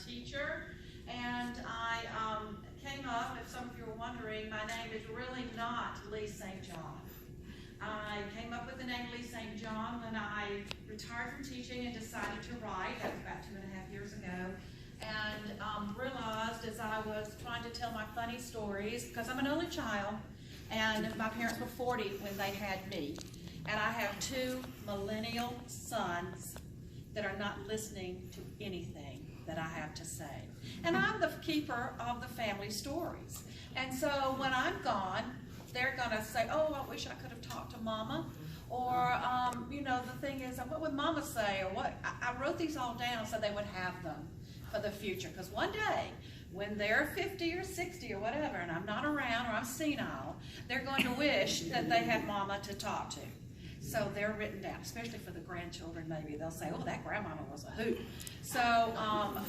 teacher. And I came up, if some of you are wondering, my name is really not Lee St. John. I came up with the name Lee St. John when I retired from teaching and decided to write. That was about 2.5 years ago. And realized as I was trying to tell my funny stories, because I'm an only child, and my parents were 40 when they had me. And I have 2 millennial sons that are not listening to anything that I have to say. And I'm the keeper of the family stories. And so when I'm gone, they're going to say, oh, I wish I could have talked to Mama. Or, you know, the thing is, what would Mama say? Or what? I wrote these all down so they would have them for the future. Because one day, when they're 50 or 60 or whatever, and I'm not around or I'm senile, they're going to wish that they had Mama to talk to. So they're written down, especially for the grandchildren maybe. They'll say, oh, that grandmama was a hoot. So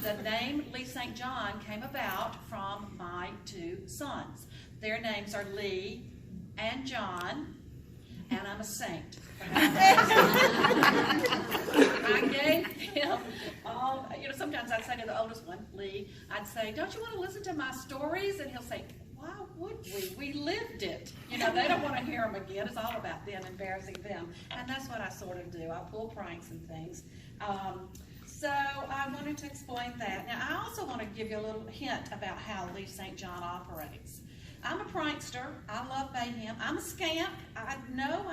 the name Lee St. John came about from my 2 sons. Their names are Lee and John, and I'm a saint. I gave them all, you know, sometimes I'd say to the oldest one, Lee, I'd say, don't you want to listen to my stories? And he'll say, why would we? We lived it. You know, they don't want to hear them again. It's all about them, embarrassing them. And that's what I sort of do. I pull pranks and things. So I wanted to explain that. Now, I also want to give you a little hint about how Lee St. John operates. I'm a prankster. I love mayhem. I'm a scamp. I know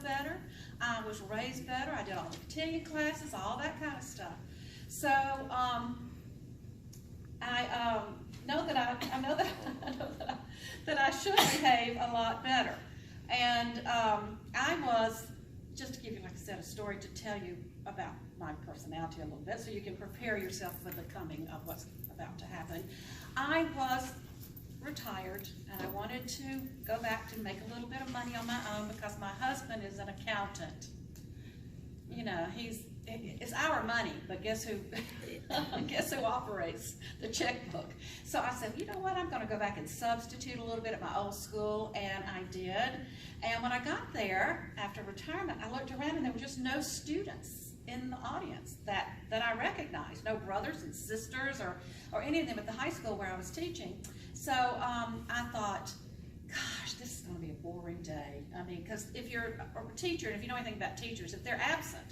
better. I was raised better. I did all the cotillion classes, all that kind of stuff. So I know that I should behave a lot better. And I was, just to give you, like I said, a story to tell you about my personality a little bit so you can prepare yourself for the coming of what's about to happen. I was retired and I wanted to go back to make a little bit of money on my own because my husband is an accountant. You know, it's our money, but guess who operates the checkbook? So I said, you know what, I'm going to go back and substitute a little bit at my old school, and I did. And when I got there, after retirement, I looked around and there were just no students in the audience that I recognized, no brothers and sisters or any of them at the high school where I was teaching. So I thought, gosh, this is going to be a boring day. I mean, because if you're a teacher, and if you know anything about teachers, if they're absent,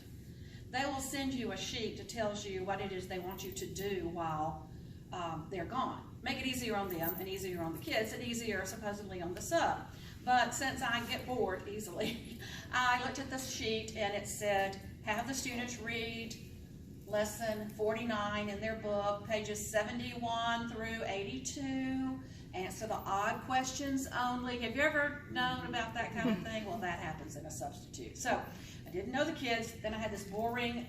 they will send you a sheet that tells you what it is they want you to do while they're gone. Make it easier on them and easier on the kids and easier supposedly on the sub. But since I get bored easily, I looked at this sheet and it said, have the students read lesson 49 in their book, pages 71 through 82. Answer the odd questions only. Have you ever known about that kind of thing? Well, that happens in a substitute. So I didn't know the kids. Then I had this boring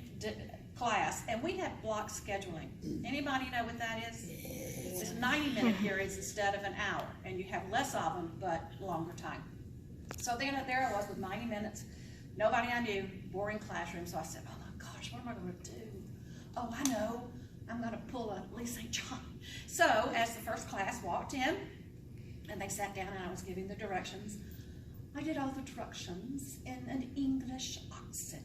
class, and we had block scheduling. Anybody know what that is? It's 90-minute periods instead of an hour, and you have less of them, but longer time. So then there I was with 90 minutes, nobody I knew, boring classroom. So I said, oh my gosh, what am I going to do? Oh, I know. I'm going to pull a Lee St. John. So as the first class walked in, and they sat down and I was giving the directions, I did all the directions in an English accent.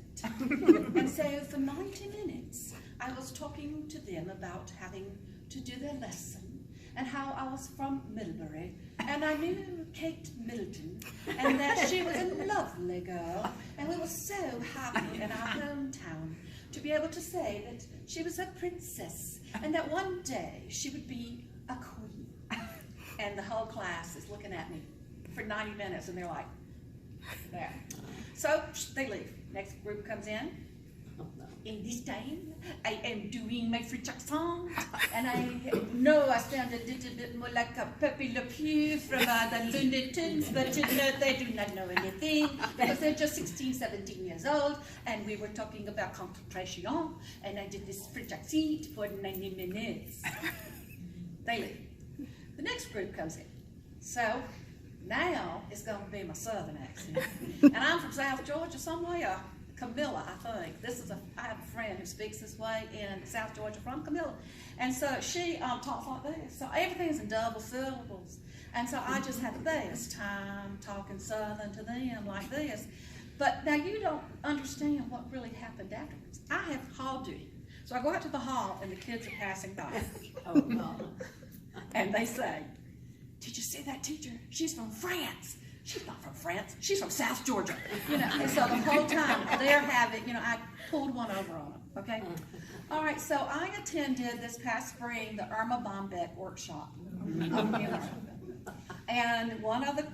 And so for 90 minutes, I was talking to them about having to do their lesson and how I was from Millbury, and I knew Kate Middleton, and that she was a lovely girl, and we were so happy in our hometown to be able to say that she was a princess, and that one day she would be a queen. And the whole class is looking at me for 90 minutes, and they're like, there. So they leave. Next group comes in. In this time, I am doing my French accent, and I know I sound a little bit more like a Pepe Le Pew from the Looney Tunes, but you know, they do not know anything because they're just 16, 17 years old, and we were talking about concentration, and I did this French accent for 90 minutes. They leave. The next group comes in. So now it's going to be my southern accent, and I'm from South Georgia somewhere. Camilla, I think. I have a friend who speaks this way in South Georgia from Camilla. And so she talks like this. So everything's in double syllables. And so I just had the best time talking Southern to them like this. But now you don't understand what really happened afterwards. I have hall duty. So So I go out to the hall and the kids are passing by. Oh, no. And they say, did you see that teacher? She's from France. She's not from France. She's from South Georgia. You know, and so the whole time they're having, you know, I pulled one over on them, okay? All right, so I attended this past spring the Irma Bombeck workshop. And one of the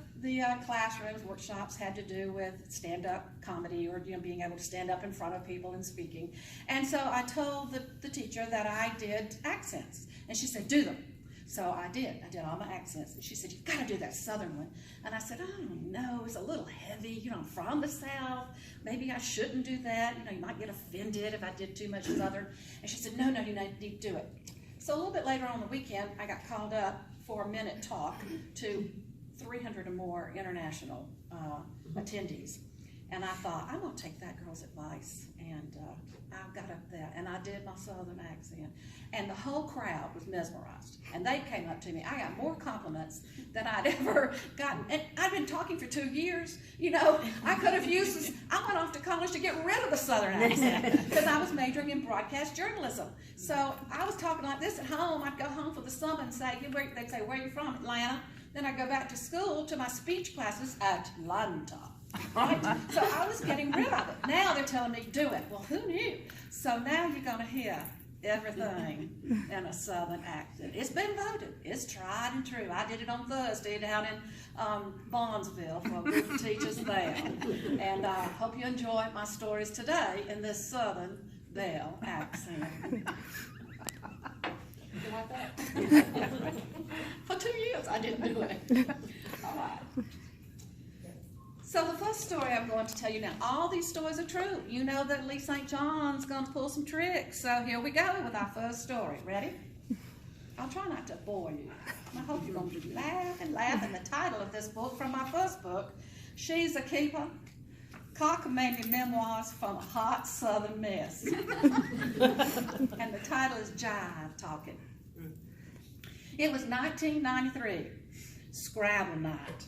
classrooms, workshops had to do with stand-up comedy, or, you know, being able to stand up in front of people and speaking. And so I told the teacher that I did accents, and she said, do them. So I did all my accents. And she said, you've got to do that Southern one. And I said, I don't know, it's a little heavy. You know, I'm from the South. Maybe I shouldn't do that. You know, you might get offended if I did too much Southern. And she said, no, you need to do it. So a little bit later on the weekend, I got called up for a minute talk to 300 or more international attendees. And I thought, I'm going to take that girl's advice. And I got up there, and I did my Southern accent. And the whole crowd was mesmerized. And they came up to me. I got more compliments than I'd ever gotten. And I'd been talking for 2 years. You know, I could have used this. I went off to college to get rid of the Southern accent because I was majoring in broadcast journalism. So I was talking like this at home. I'd go home for the summer and say, they'd say, where are you from? Atlanta. Then I'd go back to school to my speech classes, Atlanta. Right? So I was getting rid of it. Now they're telling me, do it. Well, who knew? So now you're going to hear everything in a Southern accent. It's been voted. It's tried and true. I did it on Thursday down in Bondsville for a group of teachers there. And I hope you enjoyed my stories today in this Southern Belle accent. You like that? For 2 years I didn't do it. All right. So the first story I'm going to tell you now, all these stories are true. You know that Lee St. John's going to pull some tricks. So here we go with our first story. Ready? I'll try not to bore you. I hope you're going to laugh and laugh. And the title of this book from my first book, She's a Keeper, Cockamamie Memoirs from a Hot Southern Mess. And the title is Jive Talking. It was 1993, Scrabble night.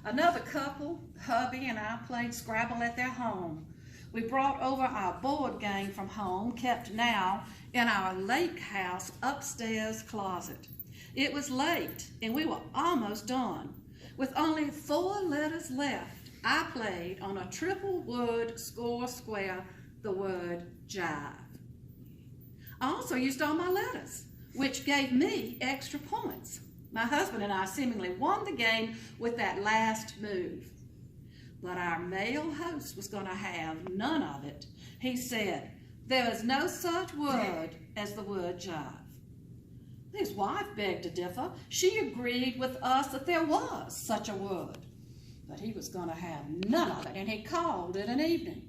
Another couple, hubby and I, played Scrabble at their home. We brought over our board game from home, kept now in our lake house upstairs closet. It was late, and we were almost done. With only 4 letters left, I played on a triple wood score square the word jive. I also used all my letters, which gave me extra points. My husband and I seemingly won the game with that last move. But our male host was going to have none of it. He said, there is no such word as the word jive. His wife begged to differ. She agreed with us that there was such a word. But he was going to have none of it, and he called it an evening.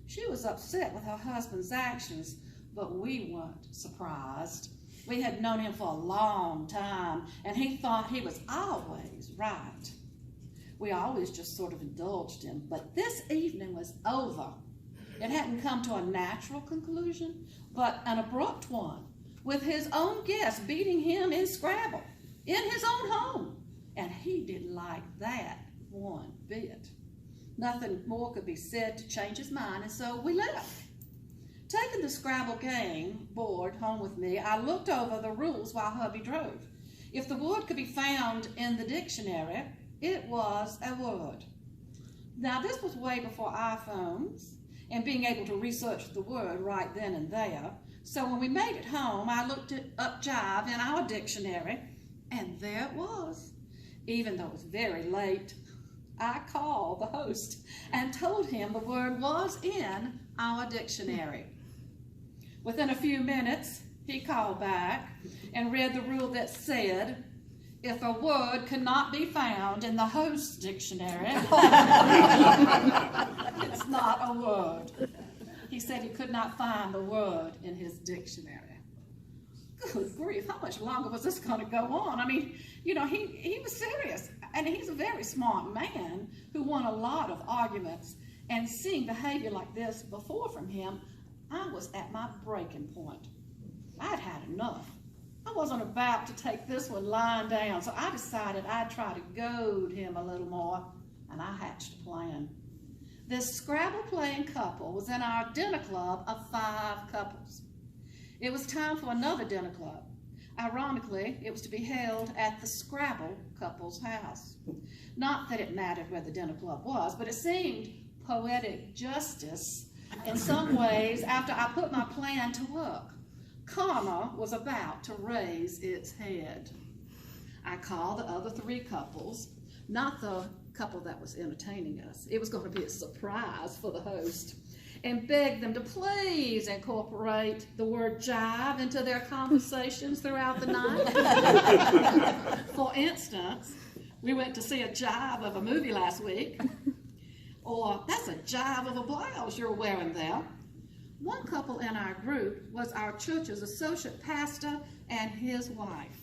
She was upset with her husband's actions, but we weren't surprised. We had known him for a long time, and he thought he was always right. We always just sort of indulged him, but this evening was over. It hadn't come to a natural conclusion, but an abrupt one, with his own guest beating him in Scrabble, in his own home. And he didn't like that one bit. Nothing more could be said to change his mind, and so we left. Taking the Scrabble game board home with me, I looked over the rules while hubby drove. If the word could be found in the dictionary, it was a word. Now, this was way before iPhones and being able to research the word right then and there. So when we made it home, I looked up jive in our dictionary, and there it was. Even though it was very late, I called the host and told him the word was in our dictionary. Within a few minutes, he called back and read the rule that said, if a word could not be found in the host's dictionary, it's not a word. He said he could not find the word in his dictionary. Good grief, how much longer was this going to go on? I mean, you know, he was serious. And he's a very smart man who won a lot of arguments. And seeing behavior like this before from him, I was at my breaking point. I'd had enough. I wasn't about to take this one lying down, so I decided I'd try to goad him a little more, and I hatched a plan. This Scrabble-playing couple was in our dinner club of 5 couples. It was time for another dinner club. Ironically, it was to be held at the Scrabble couple's house. Not that it mattered where the dinner club was, but it seemed poetic justice in some ways after I put my plan to work. Karma was about to raise its head. I called the other 3 couples, not the couple that was entertaining us. It was going to be a surprise for the host, and begged them to please incorporate the word jive into their conversations throughout the night. For instance, we went to see a jive of a movie last week, or that's a jive of a blouse you're wearing there. One couple in our group was our church's associate pastor and his wife.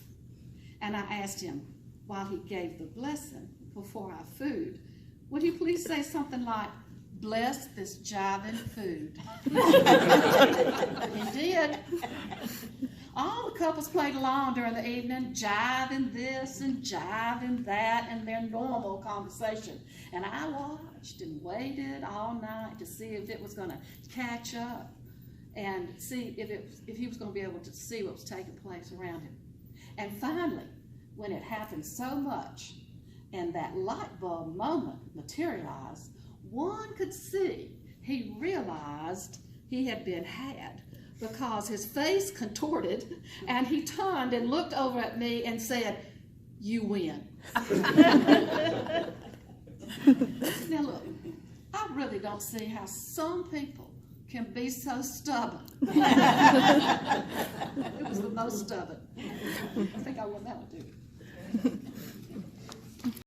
And I asked him, while he gave the blessing before our food, would he please say something like, "Bless this jiving food." He did. All the couples played along during the evening, jiving this and jiving that in their normal conversation. And I watched and waited all night to see if it was going to catch up and see if he was going to be able to see what was taking place around him. And finally, when it happened so much and that light bulb moment materialized, one could see he realized he had been had, because his face contorted and he turned and looked over at me and said, "You win." Now look, I really don't see how some people can be so stubborn. It was the most stubborn. I think I won that one too.